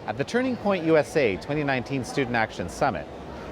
At the Turning Point USA 2019 Student Action Summit,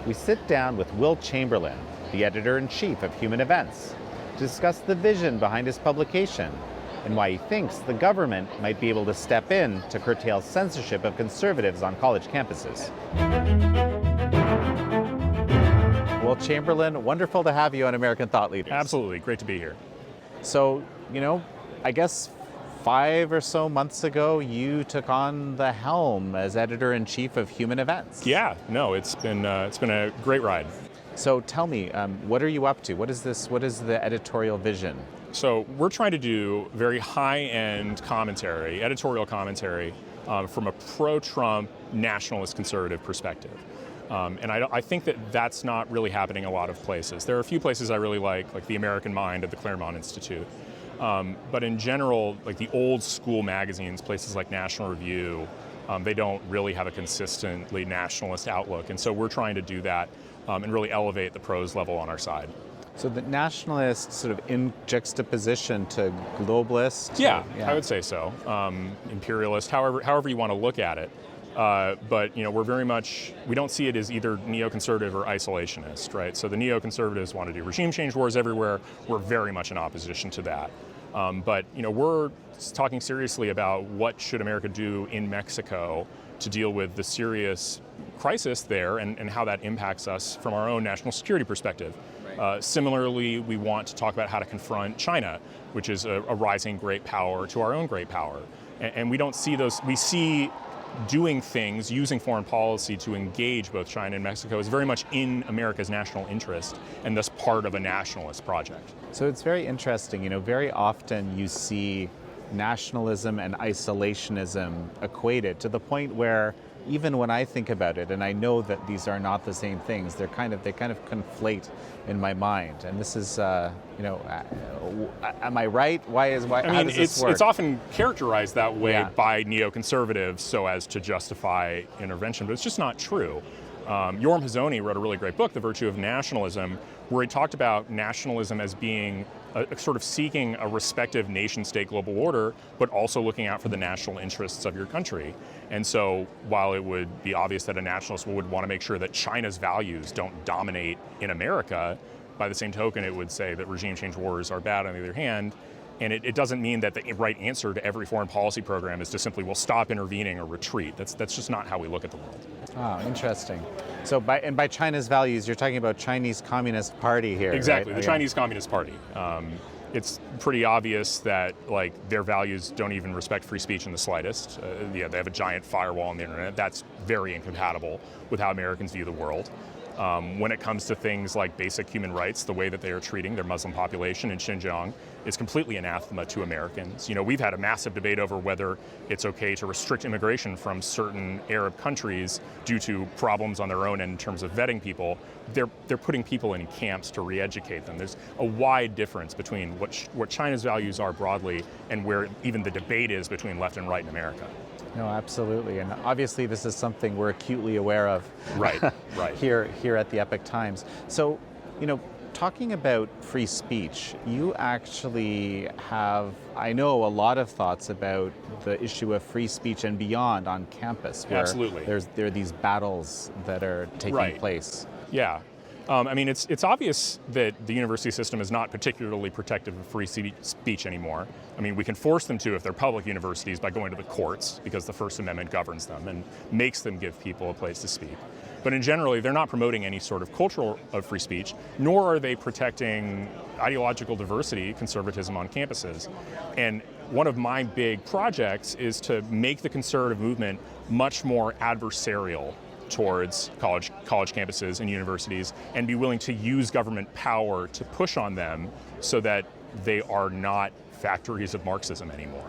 we sit down with Will Chamberlain, the editor-in-chief of Human Events, to discuss the vision behind his publication and why he thinks the government might be able to step in to curtail censorship of conservatives on college campuses. Will Chamberlain, wonderful to have you on American Thought Leaders. Absolutely, great to be here. So, I guess 5 or so months ago, you took on the helm as editor-in-chief of Human Events. Yeah, no, it's been a great ride. So tell me, what are you up to? What is the editorial vision? So we're trying to do very high-end commentary, editorial commentary, from a pro-Trump nationalist conservative perspective. And I think that that's not really happening a lot of places. There are a few places I really like the American Mind at the Claremont Institute. But in general, like the old school magazines, places like National Review, they don't really have a consistently nationalist outlook. And so we're trying to do that and really elevate the prose level on our side. So the nationalist sort of in juxtaposition to globalist? Yeah, I would say so. Imperialist, however you want to look at it. But we're very much, we don't see it as either neoconservative or isolationist, right? So the neoconservatives want to do regime change wars everywhere. We're very much in opposition to that. But we're talking seriously about what should America do in Mexico to deal with the serious crisis there and how that impacts us from our own national security perspective. Similarly, we want to talk about how to confront China, which is a rising great power to our own great power. And we don't see those, we see doing things, using foreign policy to engage both China and Mexico is very much in America's national interest and thus part of a nationalist project. So it's very interesting, very often you see nationalism and isolationism equated to the point where even when I think about it, and I know that these are not the same things, they kind of conflate in my mind. And this is, am I right? How does this work? It's often characterized that way by neoconservatives so as to justify intervention, but it's just not true. Yoram Hazony wrote a really great book, The Virtue of Nationalism, where he talked about nationalism as being a sort of seeking a respective nation-state global order, but also looking out for the national interests of your country. And so while it would be obvious that a nationalist would want to make sure that China's values don't dominate in America, by the same token it would say that regime change wars are bad on the other hand. And it doesn't mean that the right answer to every foreign policy program is to simply, stop intervening or retreat. That's just not how we look at the world. Oh, interesting. So by China's values, you're talking about Chinese Communist Party here, exactly, right? The Chinese Communist Party. It's pretty obvious that their values don't even respect free speech in the slightest. They have a giant firewall on the internet. That's very incompatible with how Americans view the world. When it comes to things like basic human rights, the way that they are treating their Muslim population in Xinjiang is completely anathema to Americans. We've had a massive debate over whether it's okay to restrict immigration from certain Arab countries due to problems on their own end in terms of vetting people. They're putting people in camps to re-educate them. There's a wide difference between what China's values are broadly and where even the debate is between left and right in America. No, absolutely, and obviously this is something we're acutely aware of. Right. here at the Epoch Times. So, talking about free speech, you actually have, I know, a lot of thoughts about the issue of free speech and beyond on campus. Where Absolutely. There are these battles that are taking place. Yeah. It's obvious that the university system is not particularly protective of free speech anymore. We can force them to if they're public universities by going to the courts because the First Amendment governs them and makes them give people a place to speak. But in general, they're not promoting any sort of culture of free speech, nor are they protecting ideological diversity, conservatism on campuses. And one of my big projects is to make the conservative movement much more adversarial towards college campuses and universities and be willing to use government power to push on them so that they are not factories of Marxism anymore.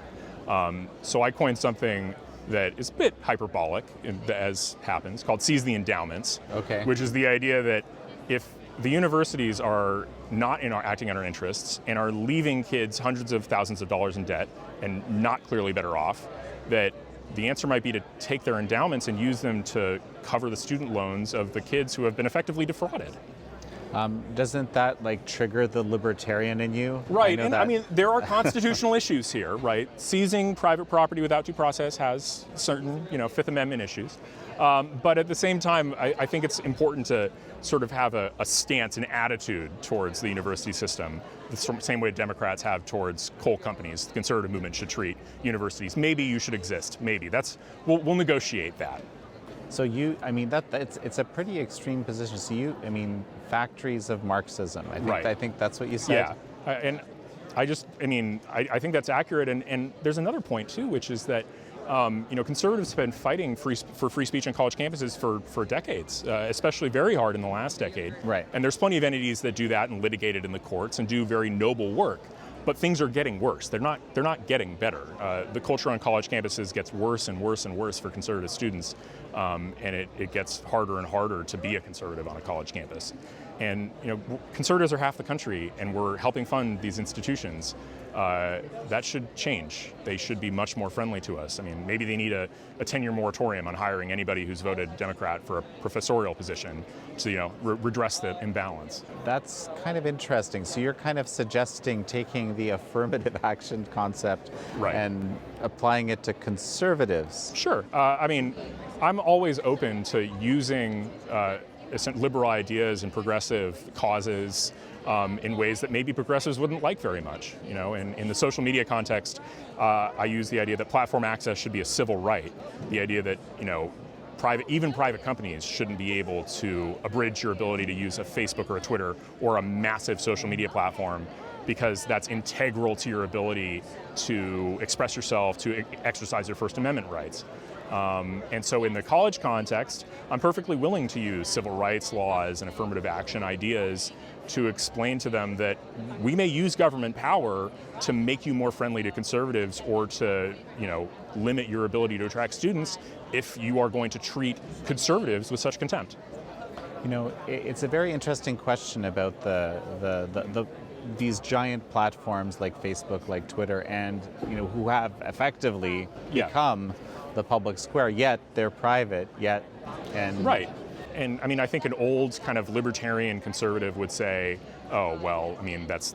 So I coined something that is a bit hyperbolic, as happens, called Seize the Endowments, which is the idea that if the universities are not acting in our interests and are leaving kids hundreds of thousands of dollars in debt and not clearly better off, that the answer might be to take their endowments and use them to cover the student loans of the kids who have been effectively defrauded. Doesn't that like trigger the libertarian in you? Right, and I mean, there are constitutional issues here, right? Seizing private property without due process has certain, Fifth Amendment issues. But at the same time, I think it's important to sort of have a stance, an attitude towards the university system, the same way Democrats have towards coal companies. The conservative movement should treat universities. Maybe you should exist. Maybe we'll negotiate that. So it's a pretty extreme position. So factories of Marxism. I think that's what you said. Yeah, and I think that's accurate. And there's another point too, which is that conservatives have been fighting for free speech on college campuses for decades, especially very hard in the last decade. Right. And there's plenty of entities that do that and litigate it in the courts and do very noble work. But things are getting worse. They're not getting better. The culture on college campuses gets worse and worse and worse for conservative students, and it gets harder and harder to be a conservative on a college campus. And conservatives are half the country, and we're helping fund these institutions. That should change. They should be much more friendly to us. I mean, maybe they need a 10-year moratorium on hiring anybody who's voted Democrat for a professorial position to redress the imbalance. That's kind of interesting. So you're kind of suggesting taking the affirmative action concept and applying it to conservatives. Sure. I'm always open to using liberal ideas and progressive causes in ways that maybe progressives wouldn't like very much. In the social media context, I use the idea that platform access should be a civil right. The idea that private companies shouldn't be able to abridge your ability to use a Facebook or a Twitter or a massive social media platform, because that's integral to your ability to express yourself, to exercise your First Amendment rights. And so in the college context, I'm perfectly willing to use civil rights laws and affirmative action ideas to explain to them that we may use government power to make you more friendly to conservatives or to, limit your ability to attract students if you are going to treat conservatives with such contempt. It's a very interesting question about these giant platforms like Facebook, like Twitter, and who have effectively become the public square, yet they're private, Right. And I think an old kind of libertarian conservative would say, oh, well,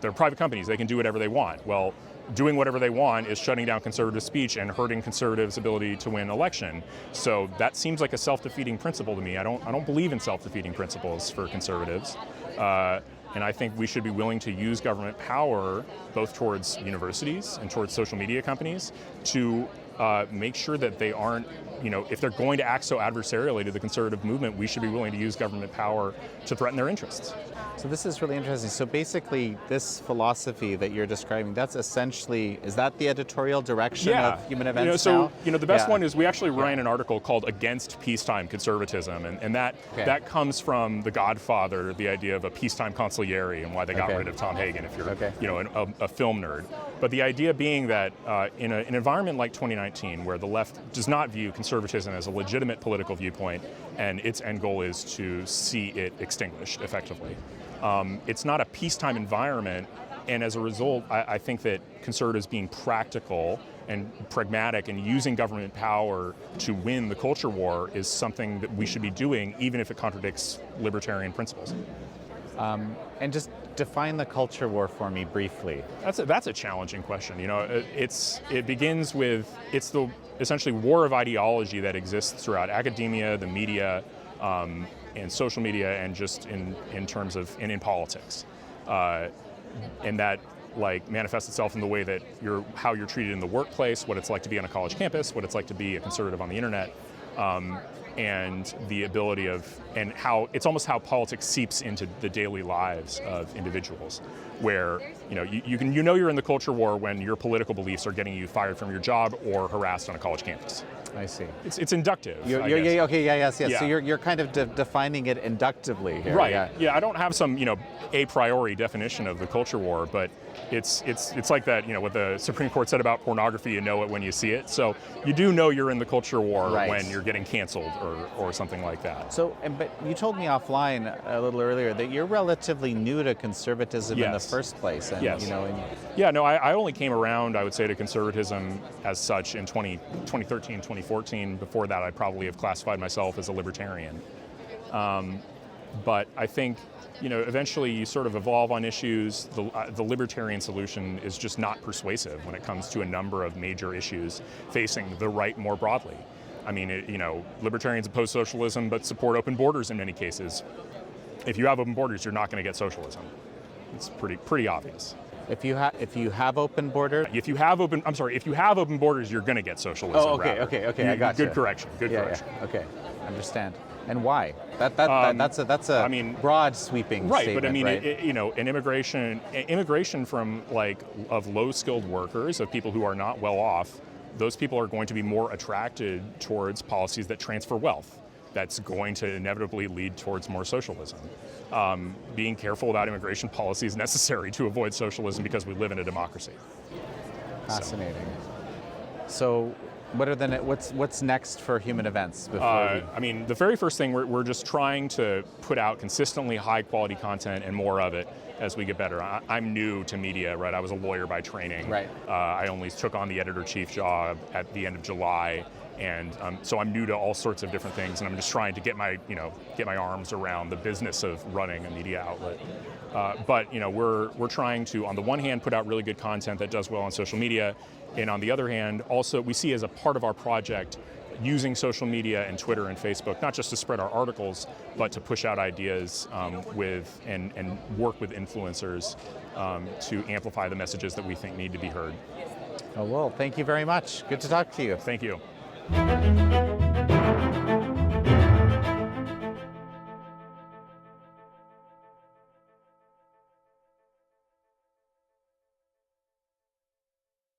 they're private companies, they can do whatever they want. Well, doing whatever they want is shutting down conservative speech and hurting conservatives' ability to win election. So that seems like a self-defeating principle to me. I don't believe in self-defeating principles for conservatives. And I think we should be willing to use government power both towards universities and towards social media companies to make sure that they aren't, if they're going to act so adversarially to the conservative movement, we should be willing to use government power to threaten their interests. So this is really interesting. So basically, this philosophy that you're describing, that's essentially, is that the editorial direction of Human Events now? The best one is we actually ran an article called Against Peacetime Conservatism, and that comes from The Godfather, the idea of a peacetime consigliere and why they got rid of Tom Hagen, if you're a film nerd. But the idea being that in an environment like 2019, where the left does not view conservatism as a legitimate political viewpoint, and its end goal is to see it extinguished effectively. It's not a peacetime environment, and as a result, I think that conservatives being practical and pragmatic and using government power to win the culture war is something that we should be doing, even if it contradicts libertarian principles. And just define the culture war for me briefly. That's a challenging question. It begins with it's the essentially war of ideology that exists throughout academia, the media, and social media, and just in terms of in politics, and that manifests itself in the way that how you're treated in the workplace, what it's like to be on a college campus, what it's like to be a conservative on the internet, and the ability and how it's almost how politics seeps into the daily lives of individuals, where you're in the culture war when your political beliefs are getting you fired from your job or harassed on a college campus. I see. It's inductive. Yes. Yeah. So you're kind of defining it inductively here. Right. Yeah. I don't have some a priori definition of the culture war, but it's like that. What the Supreme Court said about pornography, you know it when you see it. So you do know you're in the culture war when you're getting canceled or something like that. So, but you told me offline a little earlier that you're relatively new to conservatism in the first place. And, yes. I only came around, I would say, to conservatism as such in 2013, 2014. Before that, I'd probably have classified myself as a libertarian. But I think, eventually you sort of evolve on issues. The libertarian solution is just not persuasive when it comes to a number of major issues facing the right more broadly. I mean, libertarians oppose socialism but support open borders in many cases. If you have open borders, you're not going to get socialism. It's pretty obvious. If you have open borders, if you have open borders, you're going to get socialism. Oh, okay. I got you. Good correction. Good correction. Yeah. Okay, understand. And why? That's a broad sweeping statement, but I mean, right? an immigration from of low-skilled workers, of people who are not well off, those people are going to be more attracted towards policies that transfer wealth. That's going to inevitably lead towards more socialism. Being careful about immigration policy is necessary to avoid socialism because we live in a democracy. Fascinating. So what's next for Human Events? The very first thing, we're just trying to put out consistently high quality content and more of it as we get better. I'm new to media, right? I was a lawyer by training. Right. I only took on the editor-chief job at the end of July. And so I'm new to all sorts of different things, and I'm just trying to get my arms around the business of running a media outlet. But we're trying to, on the one hand, put out really good content that does well on social media, and on the other hand, also we see as a part of our project using social media and Twitter and Facebook, not just to spread our articles, but to push out ideas and work with influencers to amplify the messages that we think need to be heard. Oh, well, thank you very much. Good to talk to you. Thank you.